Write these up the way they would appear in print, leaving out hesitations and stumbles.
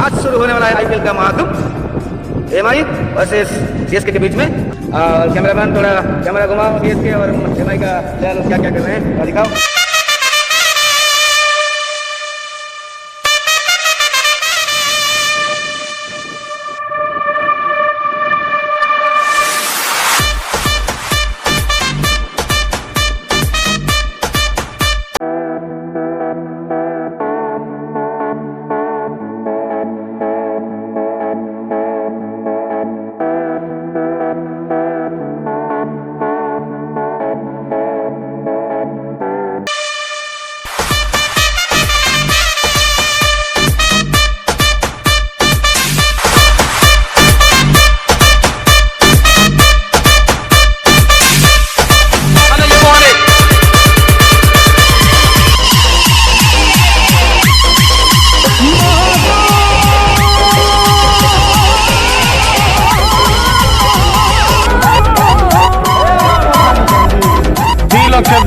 आज शुरू होने वाला है आईपीएल का महाकुंभ एमआई वर्सेस सीएसके के बीच में। कैमरामैन थोड़ा कैमरा घुमाओ सीएसके और एमआई का क्या क्या कर रहे हैं दिखाओ।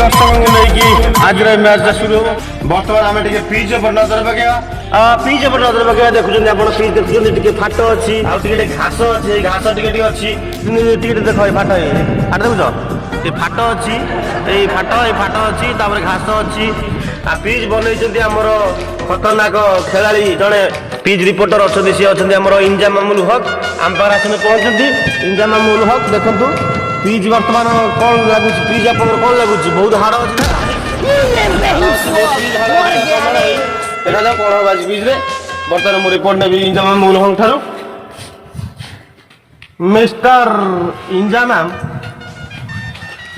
दर्शक लेकिन आज मैच शुरू हो बर्तमान आम पिच पर नजर पकेगा पिच पर नजर पकेगा देखुं आप पिच देखुं फाट अच्छी घास अच्छे घास टे अच्छी देख फाट फाट देखुच ये फाट अच्छी ये फाट अच्छी घास अच्छी पिच बनई आमर खतरनाक खेला जड़े पिच रिपोर्टर अच्छा सी अच्छा इंजाम मामुल हक आम पाखे आसने पहुंचती इंजाम मामुल हक देखु पिच बर्तमान कौन लगुच पिच आप कौन लगुच बहुत हाड़ अच्छे कौन हम आज पिच बर्तमान मुझे रिपोर्ट नेबी इंजाम मामुल ठार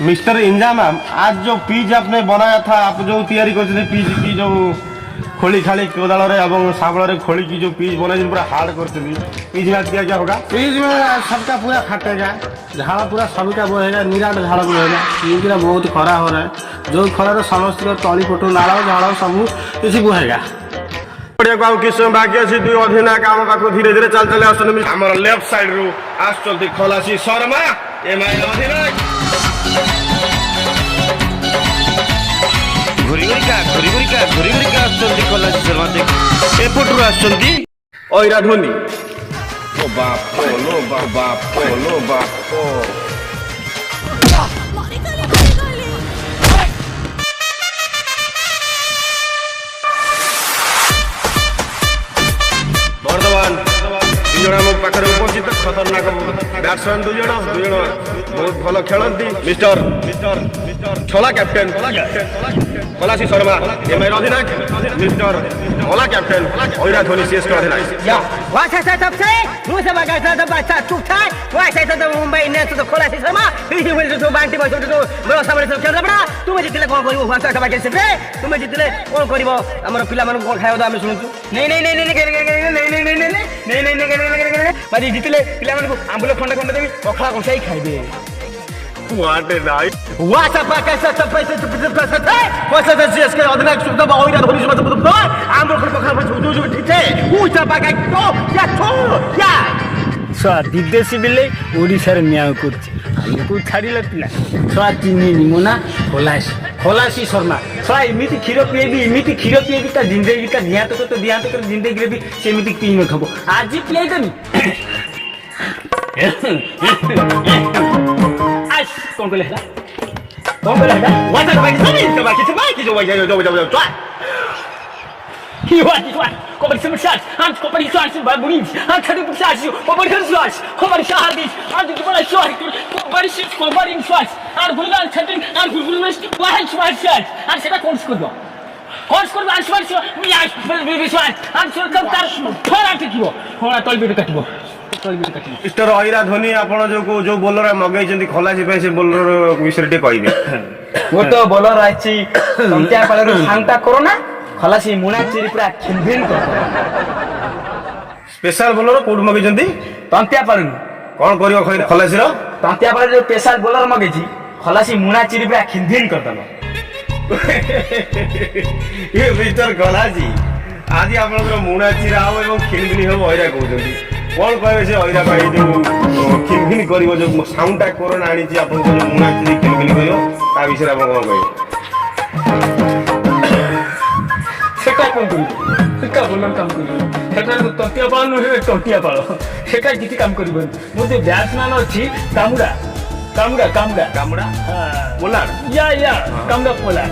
मिस्टर इंजाम आज जो पिच आपने बनाया था आप जो तैयारी करते पिच की जो खोली खाली कोदाल शावल खोली की जो पिच बनाई पूरा हार्ड करते पिच में क्या क्या होगा पिच में सबका पूरा फटेगा झाड़ पूरा सबका बहेगा निराट झाड़ बहेगा पिच में बहुत खरा हो रहा है जो खरार समस्त तली पटू नाड़ झाड़ सब किसी बहेगा किस समय बाकी अच्छी दुई अधिनायक आम पाख धीरे धीरे चल चले आसुच्च आम लेफ्ट साइड रू आसुच्च खलासी शर्मा एमआई अधिनायक घुरी घुरिका आसुच्च खलासी शर्मा एपटू आसुच्च ऐरा धोनी ओ बाप लो बाप लो बाप बर्तमान दुजण आम पाखे उपस्थित खतरनाक बैट्समैन दुजण बहुत भल खेलती मिस्टर छला कैप्टेन खलासी शर्मा एमआई अधिनायक मिस्टर भला कैप्टेन ऐरा धोनी सीएसके अधिनायक मुंबई इंडियंस तो खलासी शर्मा बांटी तुम जितने कौन कर तुम जितने कौन कर आम पिला कौन खाइब आम शुणुचु नहीं नहीं नहीं नहीं नहीं नहीं जितले पिला आंबुल खंडे खंडे देवी पखला कषाई खाइबे What a night! What a package of पैसे सीएसके अधिनायक सुब्दा बावैरा धोनी सुब्दा सुब्दा आम्रो खर पखा पर जुजु ठीक है उचा पाकाई तो या छो या छुआ विदेशी बेले ओडिशार न्याय करछि हमको छाड़िले पिला छुआ चिनी निमोना खलासी शर्मा छुआ इमिति क्षीर पिएबी ता जिंदगी का दिहात कर जिंदगी रे भी सेमिति पी न खबो आज पिए दनी कौन को लेला वाटर बाकी जो Kobali Simshas, and Kobali Swash, Babuni, and Kadu Sashi, Kobali Swash, Kobali Shahadi, and the Kobali Swash, Kobali Ships, Kobali Swash, and Bulgan Cutting, and Bulgan Swash, and Seta Conscodo. Conscodo and Swash, we are Swash, and so come Tora told me to cut you. Mister ऐरा धोनी आपण जो bowler मगई खलासी से bowler विषय टे कहिबे वो तो बोलर आछि संत्या पालर शांता कोरोना खलासी मुना चिरी पूरा खिनभिन कर स्पेशल बोलर कोड मगई तंत्या पालन कोन करियो खलासी रो तंत्या पालर जो स्पेशल बोलर मगई खलासी मुना चिरी पूरा खिनभिन कर दलो ये मिस्टर खलासी आज आपन मुना चिरा हो एवं खिनभिन हो ऐरा कहउछन्ती कौन कहे से ऐरा भाई जो खिलखिल करिवो जो साउंडटा कोरोना आनी छी आपन जो मुना चिरी खिलखिल करियो ता विषय आपन कोन कहे सेटा कोन करियो ସେଟା ଭଲ କାମ କରିବନି ସେଟା ତଣ୍ଟିଆ ପାଳ ନୁହେଁ ଟଣ୍ଟିଆ ପାଳ ସେଟା କିଛି କାମ କରିବନି ମୋ ଯେ ବ୍ୟାଟ୍ସମ୍ୟାନ୍ ଅଛି କାମୁଡ଼ା କାମୁଡ଼ା କାମୁଡ଼ା କାମୁଡ଼ା ବୋଲାର ୟା କାମୁଡ଼ା ପୋଲା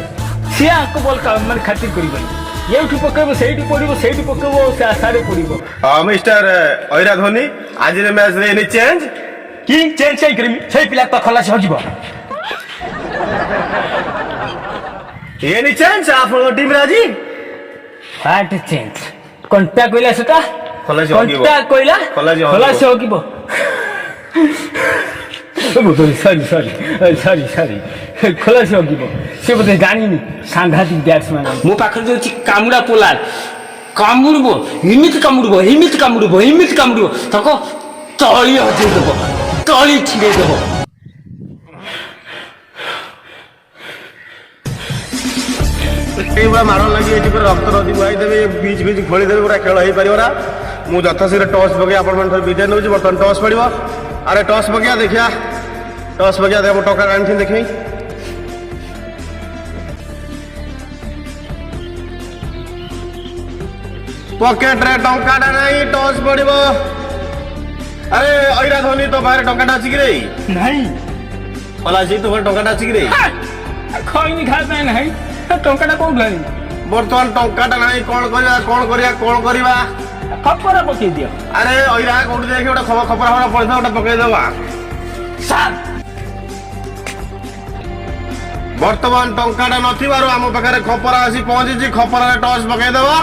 ସିଏ ଆଙ୍କ ବଲ୍ ମାନେ ଖାତିର କରିବନି ଏଇଠି ପକେଇବ ସେଇଠି ପଡ଼ିବ ସେଇଠି ପକେଇବ ସେ ଆଶାରେ ପଡ଼ିବ ମିଷ୍ଟର ଐରା ଧୋନି ଆଜିର ମ୍ୟାଚରେ ଏନି ଚେଞ୍ଜ କି ଚେଞ୍ଜ କାଇଁ କରିମି ସେଇ ପିଲା ତ ଖଲାସି ହଜିବ ଏନି ଚେଞ୍ଜ ଆପଣଙ୍କ ଟିମରେ ଆଜି ହାର୍ଟ ଚେଞ୍ଜ କଣ୍ଟା କହିଲା ସେଟା ଖଲାସି ହଗିବ କଣ୍ଟା କହିଲା ଖଲାସି ଖଲାସି ହଗିବ ସରି ଖଲାସି ହଗିବ ସେ ବୋଧେ ଜାଣିନି ସାଂଘାତିକ ବ୍ୟାଟ୍ସମ୍ୟାନ୍ ମୋ ପାଖରେ ଯୋଉ ଅଛି କାମୁଡ଼ା ପୋଲାର କାମୁଡ଼ିବ ଏମିତି କାମୁଡ଼ିବ ତାକୁ ତଳି ହଜେଇ ଦେବ ତଳି ଛିଡ଼େଇ ଦେବ ଏଇଭଳିଆ ମାଡ଼ ଲାଗି ଏଠି ପୁରା ରକ୍ତ ରକ୍ତି ବୁହାଇଦେବେ ବିଚ୍ ଖୋଳିଦେବେ ପୁରା ଖେଳ ହେଇପାରିବ ନା ମୁଁ ଯଥାଶୀଘ୍ର ଟସ୍ ପକେଇ ଆପଣଙ୍କ ଠାରୁ ବିଦାୟ ନେଉଛି ବର୍ତ୍ତମାନ ଟସ୍ ପଡ଼ିବ ଆରେ ଟସ୍ ପକେଇବା ଦେଖିବା ଟସ୍ ପକେଇବା ଦେଖିବା ମୁଁ ଟଙ୍କା ଆଣିଥିଲି ଦେଖିବି ପକେଟରେ ଟଙ୍କାଟା ନାହିଁ ଟସ୍ ପଡ଼ିବ ଆରେ ଐରା ଧୋନି ତୋ ପାଖରେ ଟଙ୍କାଟା ଅଛି କି ରେ ନାହିଁ ଖଲାସି ତୋ ପାଖରେ ଟଙ୍କାଟା ଅଛି କି ରେ ଖଇନି ଖାଇବା ପାଇଁ ନାହିଁ ଟଙ୍କାଟା କୋଉଠୁ ଆଣିବି ବର୍ତ୍ତମାନ ଟଙ୍କାଟା ନାହିଁ କଣ କରିବା ଖପରା ପକେଇ ଦିଅ ଆରେ ଐରା କୋଉଠି ଯାଇକି ଗୋଟେ ଖପରା ପଇସା ଗୋଟେ ପକେଇଦବା ସାର୍ ବର୍ତ୍ତମାନ ଟଙ୍କାଟା ନଥିବାରୁ ଆମ ପାଖରେ ଖପରା ଆସି ପହଞ୍ଚିଛି ଖପରାରେ ଟସ୍ ପକେଇଦବା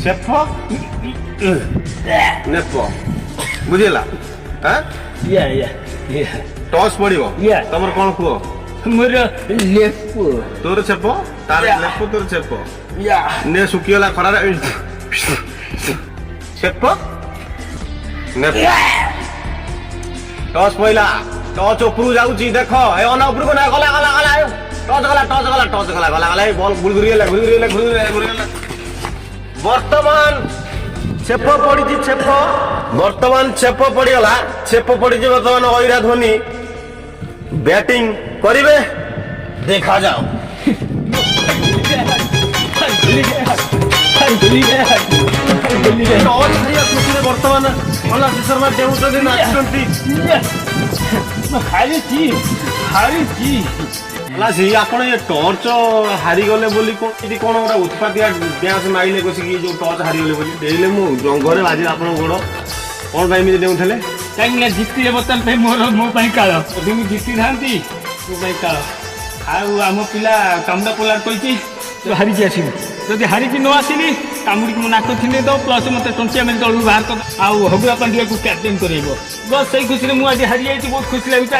ଛେପ ନେପ ବୁଝିଲା ଟସ୍ ପଡିବ ତମର କଣ କୁହ ମୋର ଲେପୁ ତୋର ଛେପ ତାର ଲେପ ତୋର ଛେପ ନେ ଶୁଖିଗଲା ଖରାରେ ଛେପ ନେପ ଟସ୍ ପଇଲା ଟଚ୍ ଉପରକୁ ଯାଉଛି ଦେଖ ଏ ଅନା ଉପରକୁ ନା ଗଲା ଟଚ୍ ଗଲା ବଲ୍ ଗୁଳିଗୁରିଗଲା ବର୍ତ୍ତମାନ ଛେପ ପଡ଼ିଛି ଛେପ ପଡ଼ିଗଲା ଛେପ ପଡ଼ିଛି ବର୍ତ୍ତମାନ ଐରା ଧୋନି ବ୍ୟାଟିଂ କରିବେ ଦେଖାଯାଉ ବର୍ତ୍ତମାନ ଖଲାସି ଶର୍ମା ଡେଉଁଛନ୍ତି ନାଚୁଛନ୍ତି ହାରିଛି ଖଲାସି ଆପଣ ଏ ଟର୍ଚ୍ଚ ହାରିଗଲେ ବୋଲି ଏଠି କଣ ଗୋଟେ ଉତ୍ପାତିଆ ଡ୍ୟାନ୍ସ ମାଇଲେ ବସିକି ଯୋଉ ଟର୍ଚ୍ଚ ହାରିଗଲେ ବୋଲି ଡେଇଲେ ମୁଁ ଜଙ୍ଘରେ ବାଜିଲା ଆପଣଙ୍କ ଗୋଡ଼ କଣ ପାଇଁ ଏମିତି ଡେଉଁଥିଲେ କାହିଁକିନା ଜିତିଲେ ବର୍ତ୍ତମାନ ପାଇଁ ମୋ ପାଇଁ କାଳ ଯଦି ମୁଁ ଜିତିଥାନ୍ତି ମୋ ପାଇଁ କାଳ ଆଉ ଆମ ପିଲା କାମୁଡ଼ା ପୋଲାର କହିଛି ହାରିକି ଆସିବୁ ଯଦି ହାରିକି ନ ଆସିଲି କାମୁଡ଼ିକି ମୋ ନାକ ଛିଣ୍ଡେଇ ଦେବ ପ୍ଲସ୍ ମୋତେ ଟଙ୍କିଆ ମେରି ତଳକୁ ବାହାର କରିଦେବ ଆଉ ହଗୁଆ ପାଣ୍ଡିଆକୁ କ୍ୟାପ୍ଟେନ୍ କରେଇବ ବସ୍ ସେଇ ଖୁସିରେ ମୁଁ ଆଜି ହାରିଯାଇଛି ବହୁତ ଖୁସି ଲାଗୁଛି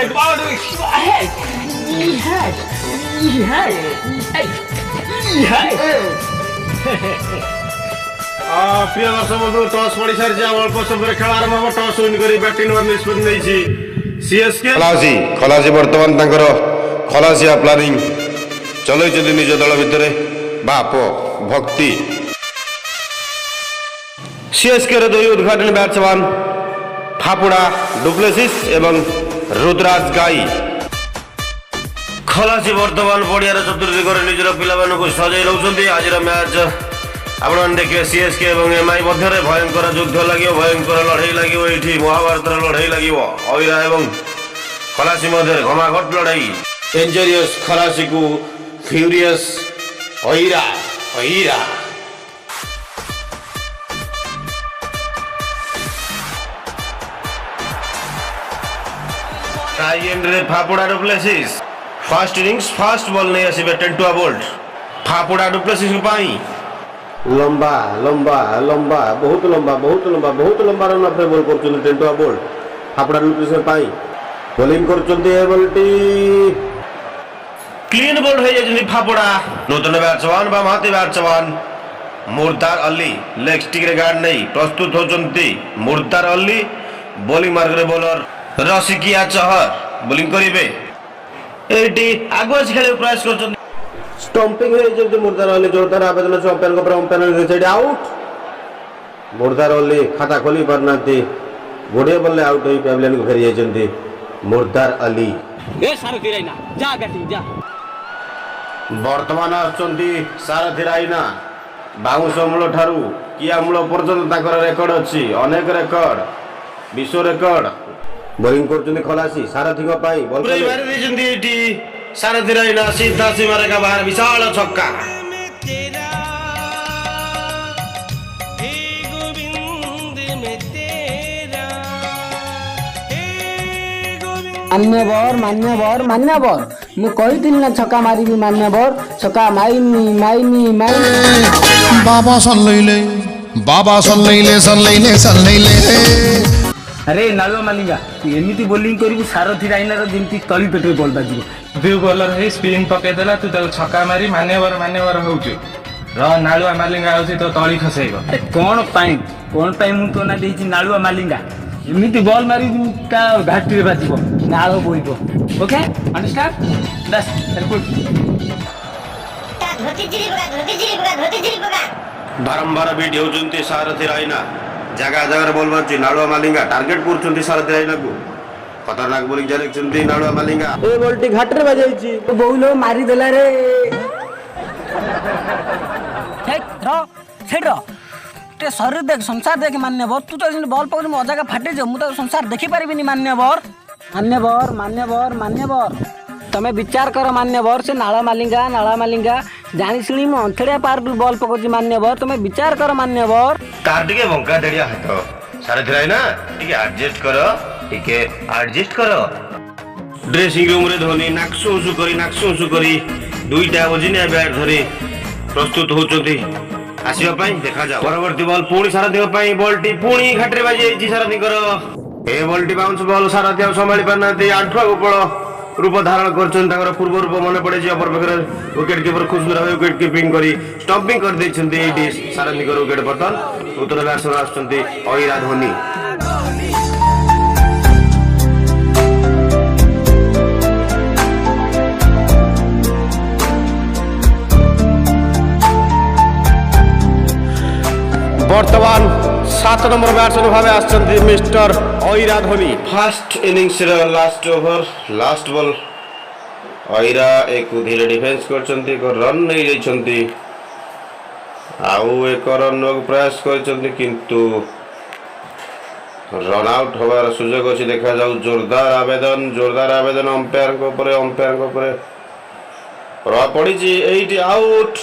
ପ୍ରିୟ ଦର୍ଶକ ବନ୍ଧୁ ଟସ୍ ପଡ଼ି ସାରିଛି ଆଉ ଅଳ୍ପ ସମୟରେ ଖେଳ ଆରମ୍ଭ ହେବ ଟସ୍ ୱିନ୍ କରି ବ୍ୟାଟିଂ ନେବାର ନିଷ୍ପତ୍ତି ନେଇଛି ସିଏସ୍କେ ଖଲାସି ବର୍ତ୍ତମାନ ତାଙ୍କର ଖଲାସିଆ ପ୍ଲାନିଂ ଚଲେଇଛନ୍ତି ନିଜ ଦଳ ଭିତରେ ବାପ ଭକ୍ତି ସିଏସ୍କେର ଦୁଇ ଉଦ୍ଘାଟନୀ ବ୍ୟାଟ୍ସମ୍ୟାନ୍ ଫାପୁଡ଼ା ଡୁପ୍ଲେସିସ୍ ଏବଂ ରୁଦ୍ରାଜ ଗାଈ ଖଲାସି ବର୍ତ୍ତମାନ ପଡ଼ିଆର ଚତୁର୍ଦିଗରେ ନିଜର ପିଲାମାନଙ୍କୁ ସଜେଇ ନେଉଛନ୍ତି ଆଜିର ମ୍ୟାଚ୍ ଆପଣମାନେ ଦେଖିବେ ସିଏସ୍କେ ଏବଂ ଏମ୍ଆଇ ମଧ୍ୟରେ ଭୟଙ୍କର ଯୁଦ୍ଧ ଲାଗିବ ଭୟଙ୍କର ଲଢ଼େଇ ଲାଗିବ ଏଇଠି ମହାଭାରତର ଲଢ଼େଇ ଲାଗିବ ଐରା ଏବଂ ଖଲାସି ମଧ୍ୟରେ ଘମାଘଟ ଲଢ଼େଇ ଡେଞ୍ଜରିୟସ୍ ଖଲାସିକୁ ଫ୍ୟୁରିୟସ୍ ଐରା टाई एंड्रे फापुड़ा du Plessis fast innings fast ball नहीं आसीबे टेंटुआ बोल्ट फापुड़ा डुप्लेसिस पाई लंबा लंबा लंबा बहुत लंबा रन अपने बॉल करछन टेंटुआ बोल्ट फापुड़ा डुप्लेसिस पाई बॉलिंग करछन एबलटी क्लीन बोल्ड है जनी फापुड़ा नूतन बैट्समैन बा महाती बैट्समैन मुर्दार अली लेग स्टिक रे गार्ड नहीं प्रस्तुत होचंती मुर्दार अली बॉलिंग मार्ग रे बॉलर रसिकिया चहर बॉलिंग करिवे एटी आगुआ खेले प्रयास करछन स्टंपिंग रे जे मुर्दार अली जोरदार आवेदन से अंपायर को अंपायर डिसाइड आउट मुर्दार अली खाता खोली परनाती गोडे बल्ले आउट होई पैवलियन को फेरी जायचंती मुर्दार अली ए सारथी राइना जा बैटिंग जा बर्तमान आसुचंती सारथी राइना बाउंस मूल ठारू किया मूल पर्यंत ताकर रेकर्ड अच्छी अनेक रेकर्ड विश्व रेकर्ड बोलिंग कर खलासी सारथी सारथी राइना सीधा सीमा रेखा बाहर विशाल छक्का मान्यवर मान्यवर मान्यवर ମୁଁ କହିଥିଲି ନା ଛକା ମାରିବି ମାନ୍ୟବର ଛକା ମାଇନି बाबा सल्लैले अरे नालुआ मालिंगा तू एमिति बोलिंग करू सारथी राइनार जेमती तली पेटे बॉल बाजिबो दु बॉलर है स्पिन पकेदेला तू ताको छक्का मारी मान्यवर होउछु र नालुआ मालिंगा आउछि तो तली खसेइबो अरे कोन पाई मु तो ना देछि नालुआ मालिंगा एमिति बॉल मारी ता घाटी रे बाजिबो नालो बोइबो ओके अंडरस्टैंड बस गुड बारंबार बीट होउचंती सारथी राइना जगह जगह बॉल बाजु नालुआ मालिंगा टार्गेट करचंती सारथी राइना को खतरनाक बोलिंग चलेचंती नालुआ मालिंगा ए बॉलटी घाटरे बाजाइछि बहुलो मारी देला रे छेड़ ते शरीर देख संसार देख मान्यवर तू तो बॉल पकड़ मो जगह फाटे जो मु तो संसार देखि पारिबिनी मान्यवर तमे विचार कर मान्यवर से नाला मालिंगा जानी सुनी मो अंथड़िया पार बॉल पकड़ मान्यवर तमे विचार कर मान्यवर तार टिके बंका डेड़िया हाथ सारथी राइना टिके एडजस्ट करो ड्रेसिंग रूम रे धोनी नाकसुसु करी दुईटा बजिनिया बैट धरी प्रस्तुत होचंती आसीबा पई देखा जाओ परवर्ती बॉल पुणी सारथी पई बॉलटी पुणी घाटरे बाजी जी सारथी करो ए बॉलटी बाउंस बॉल सारथी संभाली पारनाती आठुआ गोपाल रूप धारण करछन ताकर पूर्व रूप मन पड़े जे अपर बगर विकेट कीपर खुशबू राव विकेट कीपिंग करी स्टंपिंग कर दैछन्ती एटी सारथी को विकेट पतन उत्तर बैट्समैन आछन्ती अहिरा धोनी बर्तमान 7 नंबर बैट्समैन भावे आछन्ती मिस्टर अहिरा धोनी फर्स्ट इनिंग्स रे लास्ट ओवर लास्ट बॉल अहिरा एक धीरे डिफेंस करछन्ती को रन नै जाइछन्ती आउ एक रन प्रयास करछन्ती किंतु रन आउट होवार सुযোগ अछि देखा जाउ जोरदार आवेदन अंपायर को ऊपर प्रभाव पड़ी 8 आउट